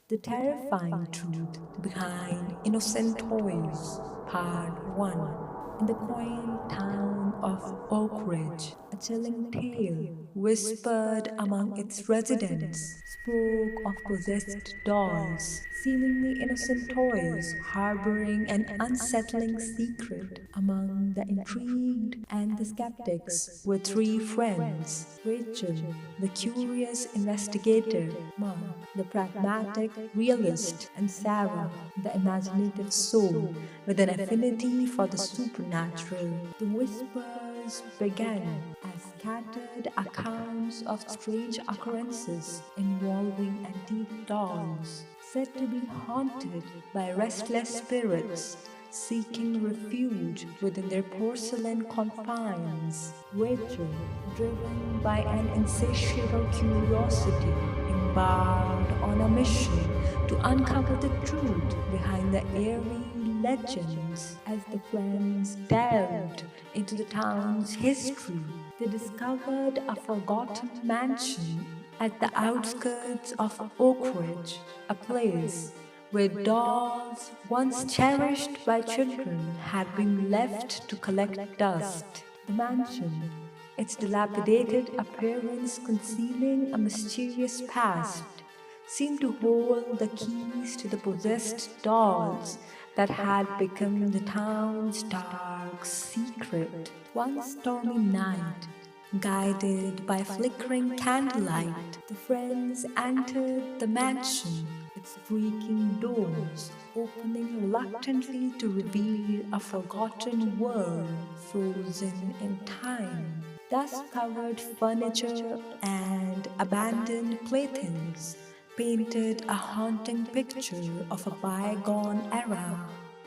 The Terrifying Truth Behind Innocent Toys, Part 1. In the quaint town of Oak Ridge, a chilling tale, whispered among its residents, spoke of possessed dolls, seemingly innocent toys harboring an unsettling secret. Among the intrigued and the skeptics were three friends: Rachel, the curious investigator; Mark, the pragmatic realist; and Sarah, the imaginative soul with an affinity for the supernatural. The whispers began as scattered accounts of strange occurrences involving antique dolls, said to be haunted by restless spirits seeking refuge within their porcelain confines. Rachel, driven by an insatiable curiosity, embarked on a mission to uncover the truth behind the eerie legends. As the friends delved into the town's history, they discovered a forgotten mansion at the outskirts of Oak Ridge, a place where dolls once cherished by children had been left to collect dust. The mansion, its dilapidated appearance concealing a mysterious past, seemed to hold the keys to the possessed dolls that had become the town's dark secret. One stormy night, guided by flickering candlelight, the friends entered the mansion, its creaking doors opening reluctantly to reveal a forgotten world frozen in time. Dust covered furniture and abandoned playthings painted a haunting picture of a bygone era.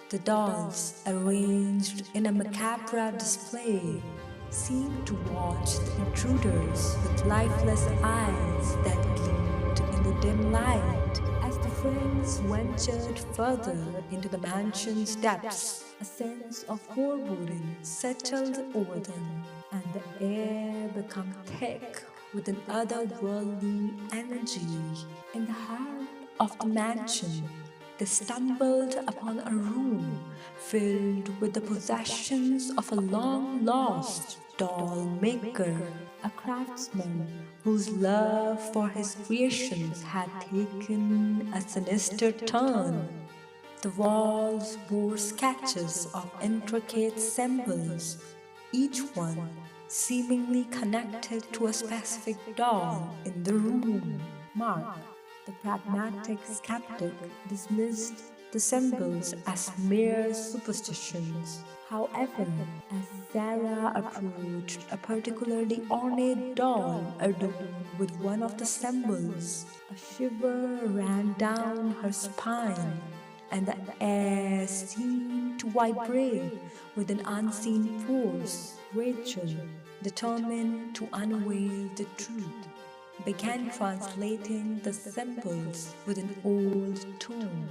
The dolls, arranged in a macabre display, seemed to watch the intruders with lifeless eyes that gleamed in the dim light. As the friends ventured further into the mansion's depths, a sense of foreboding settled over them, and the air became thick with an otherworldly energy. In the heart of the mansion, they stumbled upon a room filled with the possessions of a long lost doll maker, a craftsman whose love for his creations had taken a sinister turn. The walls bore sketches of intricate symbols, each one seemingly connected to a specific doll in the room. Mark, the pragmatic skeptic, dismissed the symbols as mere superstitions. However, as Sarah approached a particularly ornate doll adorned with one of the symbols, a shiver ran down her spine, and the air seemed to vibrate with an unseen force. Rachel, determined to unveil the truth, began translating the symbols with an old tome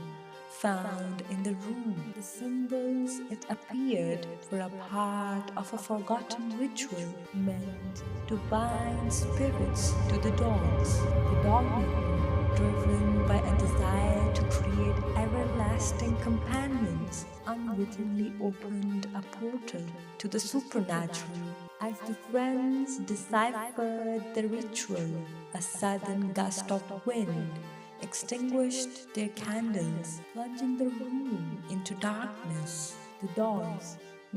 found in the room. The symbols, it appeared, were a part of a forgotten ritual meant to bind spirits to the dolls. The dollmaker, driven by a desire to create everlasting companions, unwittingly opened a portal to the supernatural. As the friends deciphered the ritual, a sudden gust of wind extinguished their candles, plunging the room into darkness. The dolls,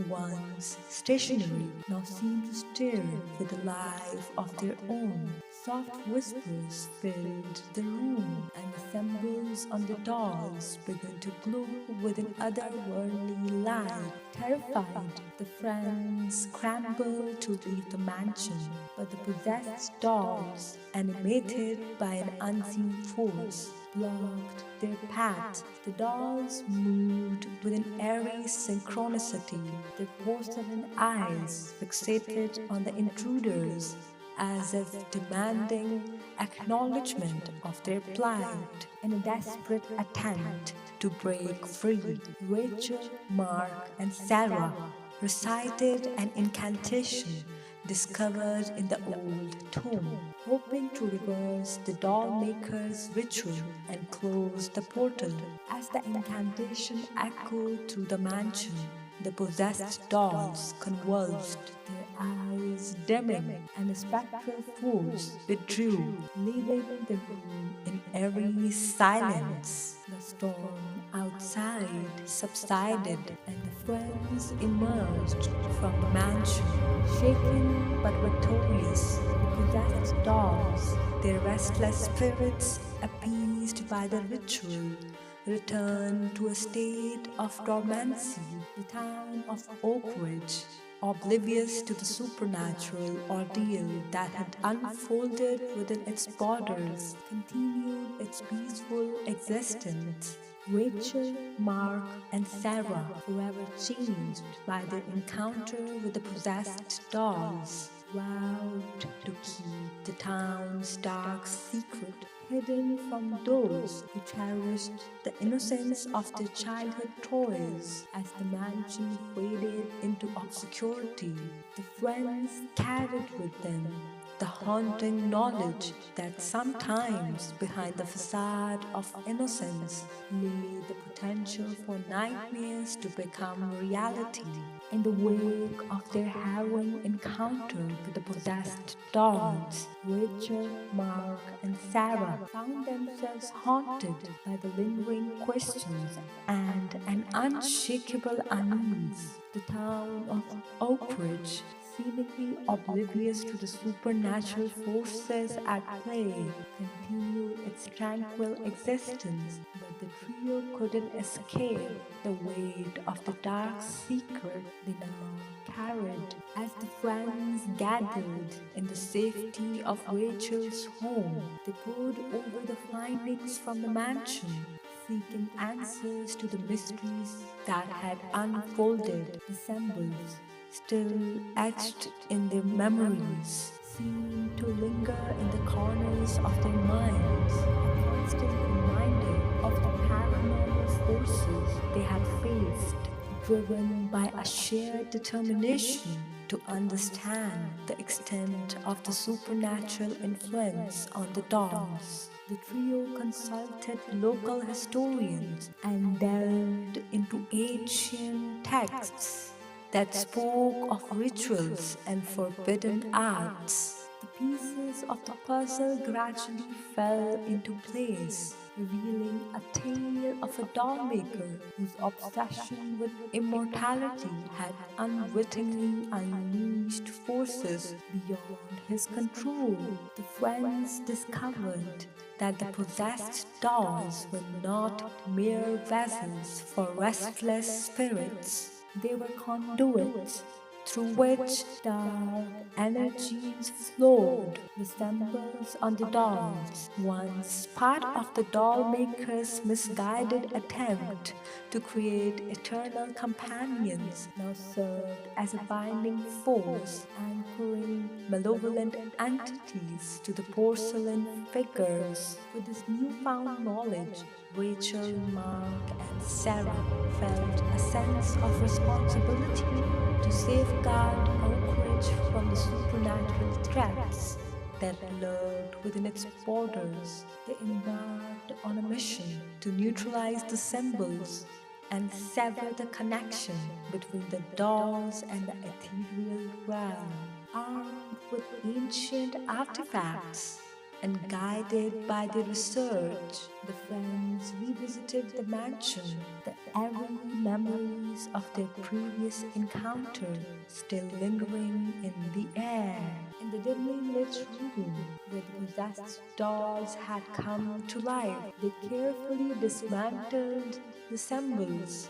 once stationary, now seemed to stir with a life of their own. Soft whispers filled the room, and the symbols on the dolls began to glow with an otherworldly light. Terrified, the friends scrambled to leave the mansion, but the possessed dolls, animated by an unseen force, blocked their path. The dolls moved with an eerie synchronicity, their porcelain eyes fixated on the intruders as if demanding acknowledgement of their plight. In a desperate attempt to break free, Rachel, Mark, and Sarah recited an incantation discovered in the old tomb, hoping to reverse the doll maker's ritual and close the portal. As the incantation echoed through the mansion, the possessed dolls convulsed, their eyes dimming, and a spectral force withdrew, leaving the room in eerie silence. The storm outside subsided, and the friends emerged from the mansion, shaken but victorious. The possessed dolls, their restless spirits appeased by the ritual, returned to a state of dormancy. The town of Oak Ridge, oblivious to the supernatural ordeal that had unfolded within its borders, continued its peaceful existence. Rachel, Mark, and Sarah, forever changed by their encounter with the possessed dolls, vowed to keep the town's dark secret hidden from those who cherished the innocence of their childhood toys. As the mansion faded into obscurity, the friends carried with them the haunting knowledge that sometimes behind the facade of innocence lay the potential for nightmares to become reality. In the wake of their harrowing encounter with the possessed dolls, Rachel, Mark, and Sarah found themselves haunted by the lingering questions and an unshakable unease. The town of Oak Ridge, seemingly oblivious to the supernatural forces at play, continued its tranquil existence, but the trio couldn't escape the weight of the dark secret they now carried. As the friends gathered in the safety of Rachel's home, they pored over the findings from the mansion, seeking answers to the mysteries that had unfolded. The symbols, still etched in their memories, seemed to linger in the corners of their minds, a constant reminder of the paranormal forces they had faced, driven by a shared determination to understand the extent of the supernatural influence on the dolls. The trio consulted local historians and delved into ancient texts that spoke of rituals and forbidden arts. The pieces of the puzzle gradually fell into place, revealing a tale of a doll maker whose obsession with immortality had unwittingly unleashed forces beyond his control. The friends discovered that the possessed dolls were not mere vessels for restless spirits. They were conduits through which dark energies flowed. The symbols on the dolls, once part of the doll maker's misguided attempt to create eternal companions, now served as a binding force, anchoring malevolent entities to the porcelain figures. With this newfound knowledge, Rachel, Mark, and Sarah felt a sense of responsibility to safeguard Oak Ridge from the supernatural threats that lurked within its borders. They embarked on a mission to neutralize the symbols and sever the connection between the dolls and the ethereal realm. Armed with ancient artifacts and guided by their research, the friends revisited the mansion, the eerie memories of their previous encounter still lingering in the air. In the dimly lit room where the possessed dolls had come to life, they carefully dismantled the symbols,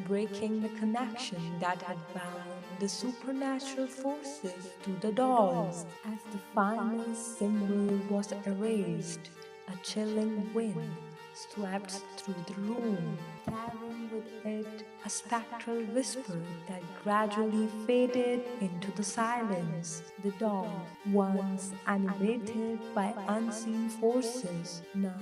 breaking the connection that had bound the supernatural forces to the dolls. As the final symbol was erased, a chilling wind swept through the room, carrying with it a spectral whisper that gradually faded into the silence. The dolls, once animated by unseen forces, now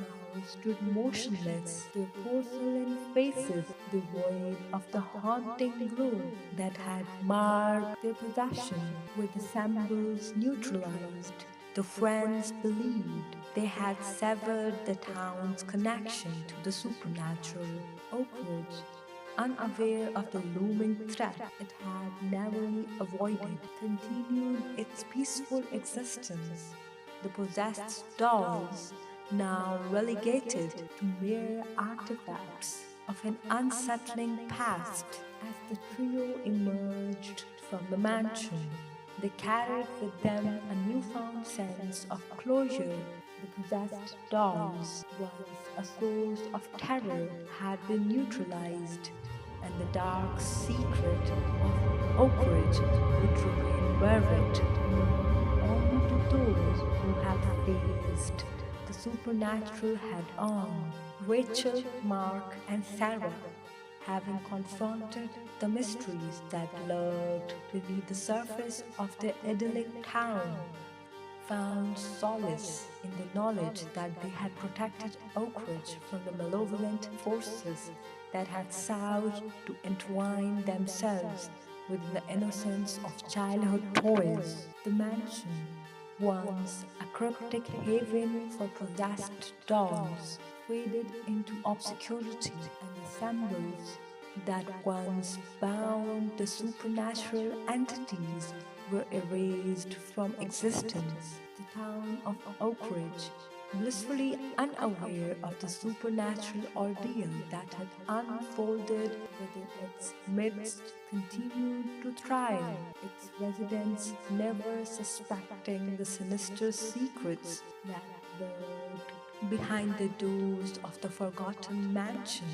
stood motionless, their porcelain faces devoid of the haunting glow that had marred their possession. With the symbols neutralized, the friends believed they had severed the town's connection to the supernatural. Oak Ridge, unaware of the looming threat it had narrowly avoided, continued its peaceful existence. The possessed dolls, now relegated to mere artifacts of an unsettling past, as the trio emerged from the mansion, they carried with them a newfound sense of closure. The possessed dolls, once a source of terror, had been neutralized, and the dark secret of Oak Ridge would remain buried, known only to those who have faced the supernatural head on. Rachel, Mark, and Sarah, having confronted the mysteries that lurked beneath the surface of their idyllic town, found solace in the knowledge that they had protected Oak Ridge from the malevolent forces that had sought to entwine themselves with the innocence of childhood toys. The mansion, once a cryptic haven for possessed dolls, faded into obscurity, and the symbols that once bound the supernatural entities were erased from existence. The town of Oak Ridge, blissfully unaware of the supernatural ordeal that had unfolded within its midst, continued to thrive, its residents never suspecting the sinister secrets that lurked behind the doors of the forgotten mansion.